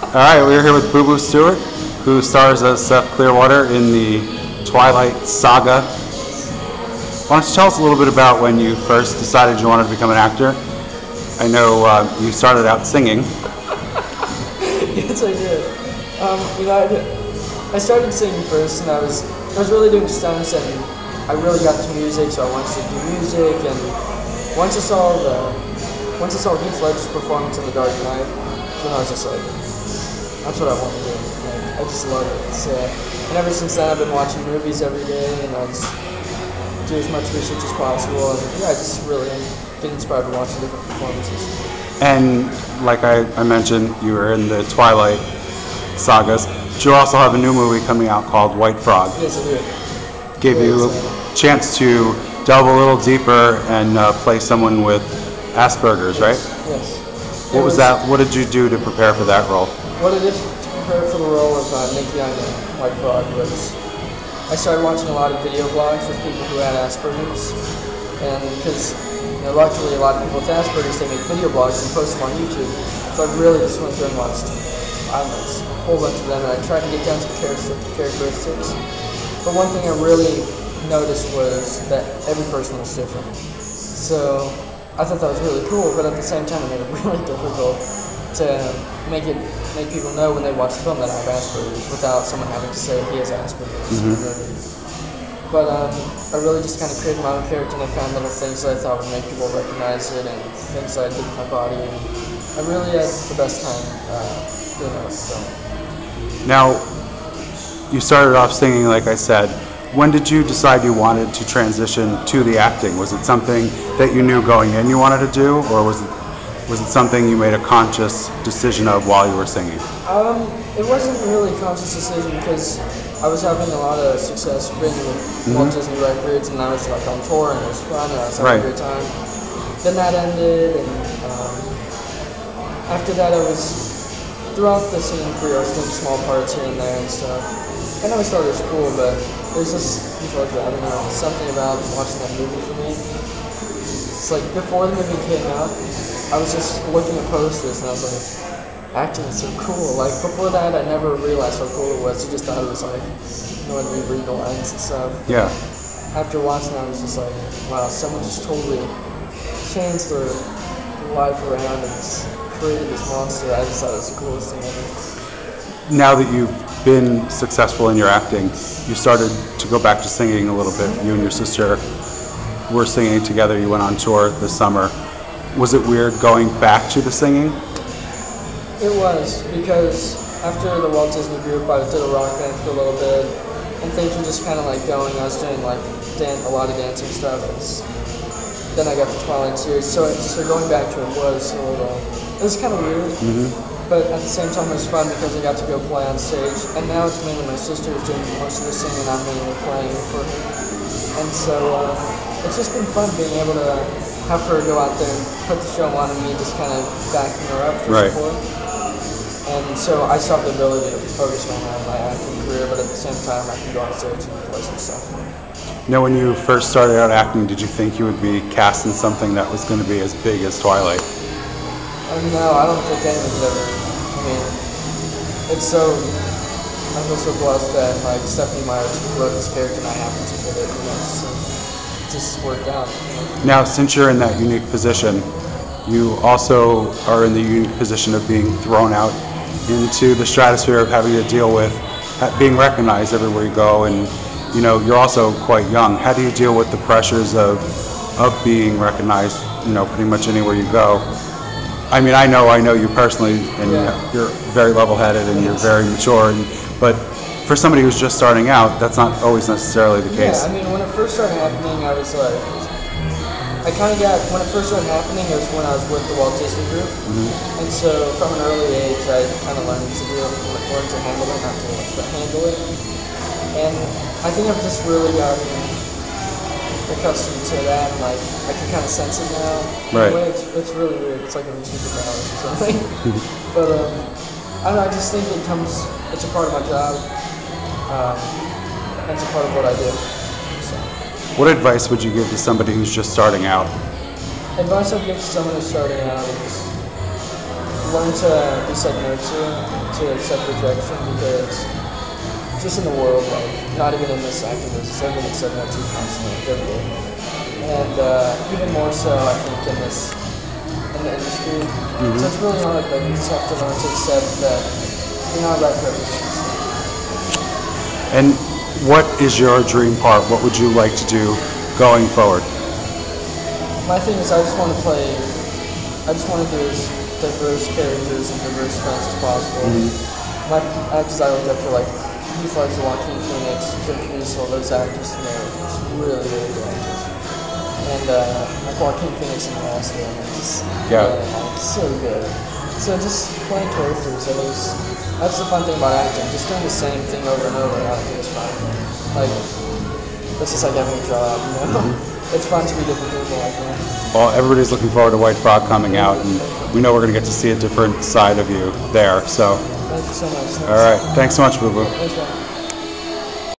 Alright, we're here with Booboo Stewart, who stars as Seth Clearwater in the Twilight saga. Why don't you tell us a little bit about when you first decided you wanted to become an actor? I know you started out singing. Yes, I did. I started singing first, and I was really doing stunts, and I really got into music, so I wanted to do music. And once I saw Heath Ledger's performance in The Dark Knight, then I was just like, that's what I want to do. Like, I just love it. So, and ever since then, I've been watching movies every day, and I just do as much research as possible. And yeah, I just really get inspired to watching different performances. And like I mentioned, you were in the Twilight sagas. But you also have a new movie coming out called White Frog. Yes, I do. Gave you a chance to delve a little deeper and play someone with Asperger's, right? Yes. What was that? What did you do to prepare for that role? What I did to prepare for the role of Nick Young in White Frog was I started watching a lot of video blogs with people who had Asperger's, and because luckily a lot of people with Asperger's, they make video blogs and post them on YouTube. So I really just went through and watched a whole bunch of them, and I tried to get down some characteristics. But one thing I really noticed was that every person was different. So I thought that was really cool, but at the same time it made it really difficult to make people know when they watch the film that I have Asperger's without someone having to say he has Asperger's. Mm-hmm. But I really just kind of created my own character, and I found little things that I thought would make people recognize it, and things that I did with my body. And I really had the best time doing that. So. Now, you started off singing, like I said. When did you decide you wanted to transition to the acting? Was it something that you knew going in you wanted to do, or was it something you made a conscious decision of while you were singing? It wasn't really a conscious decision because I was having a lot of success being with Walt Disney Records, and I was like on tour, and it was fun, and I was having a great time. Then that ended, and after that I was, throughout the singing career, I was doing small parts here and there and stuff. I always thought it was cool, but there's just, I don't know, something about watching that movie for me. It's like, before the movie came out, I was just looking at posters, and I was like, acting is so cool. Like, before that, I never realized how cool it was. I just thought it was like, when we read the lines and stuff. Yeah. After watching that, I was just like, wow, someone just totally changed their life around and just created this monster. I just thought it was the coolest thing ever. Now that you've been successful in your acting, you started to go back to singing a little bit. You and your sister were singing together. You went on tour this summer. Was it weird going back to the singing? It was, because after the Walt Disney Group, I did a rock band for a little bit, and things were just kind of like going. I was doing like a lot of dancing stuff. Then I got the Twilight series, so going back to it was kind of weird. But at the same time, it was fun because I got to go play on stage. And now it's mainly my sister who's doing most of the singing, I'm mainly playing for her. And so it's just been fun being able to have her go out there and put the show on, and me just kind of backing her up for support. And so I still have the ability to focus on my acting career, but at the same time, I can go on stage and play some stuff. Now, when you first started out acting, did you think you would be cast in something that was going to be as big as Twilight? No, I don't think anyone's ever. I mean, I feel so blessed that like Stephanie Myers wrote this character and I happened to fit it. So it just worked out. Now, since you're in that unique position, you also are in the unique position of being thrown out into the stratosphere of having to deal with being recognized everywhere you go, and you're also quite young. How do you deal with the pressures of being recognized, pretty much anywhere you go? I mean, I know you personally, and you're very level-headed and you're very mature. But for somebody who's just starting out, that's not always necessarily the case. Yeah, I mean, when it first started happening, I was like, when it first started happening, it was when I was with the Walt Disney Group, and so from an early age, I kind of learned to handle it, not to but handle it. And I think I've just really gotten accustomed to that, and like I can kind of sense it now. Right. It's really weird. It's like a superpowers or something. But I don't know. I just think it's a part of my job. And it's a part of what I do. So. What advice would you give to somebody who's just starting out? Advice I'd give to someone who's starting out is learn to be said no to accept rejection, because just in the world, like, not even in this acting business, everyone gets said no to constantly, every day. And even more so, I think, in the industry. So it's really hard, but you just have to learn to accept that you're not right for everything. And what is your dream part? What would you like to do going forward? My thing is, I just want to do as diverse characters and diverse friends as possible. My actors I look up to, like, Heath Ledger, Joaquin Phoenix, Jim Caviezel, those actors, you know, just really, really good actors. And like Joaquin Phoenix in the last one, just so good. So just playing characters, that's the fun thing about acting. Just doing the same thing over and over, I think it's fun. Like, it's just like having a job, you know? It's fun to be different people like that. Well, everybody's looking forward to White Frog coming out, and we know we're going to get to see a different side of you there. So, thank you so much. Thanks. All right, thanks so much, Booboo. Thanks, man.